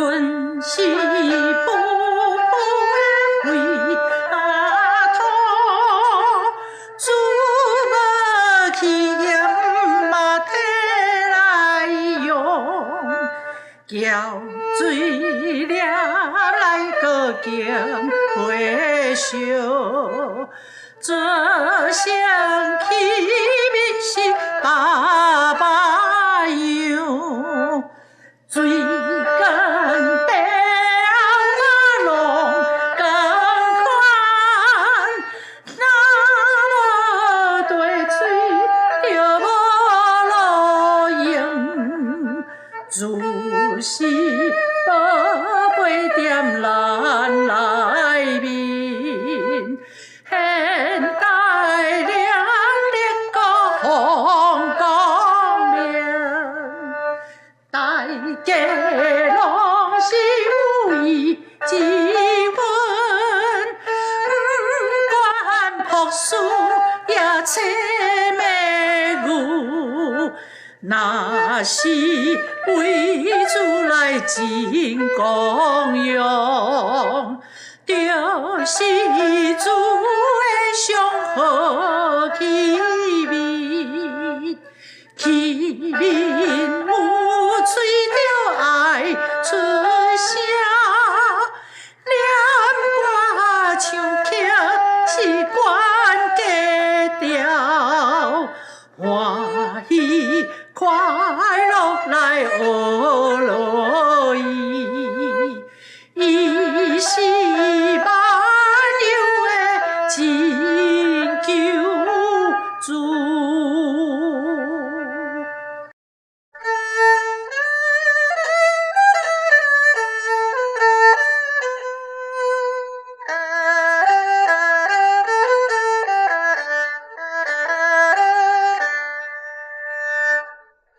困是不为土，煮无去盐嘛摕来用，搅水了来搁咸花烧，做声起面是爸爸样，水跟地后嘛拢同款，若无地水就无路用，就是宝贝店咱内面，现代人热国风光明，大家拢是有意之分，不管朴素也切美牛。若是为主来真公用，就是主的上好。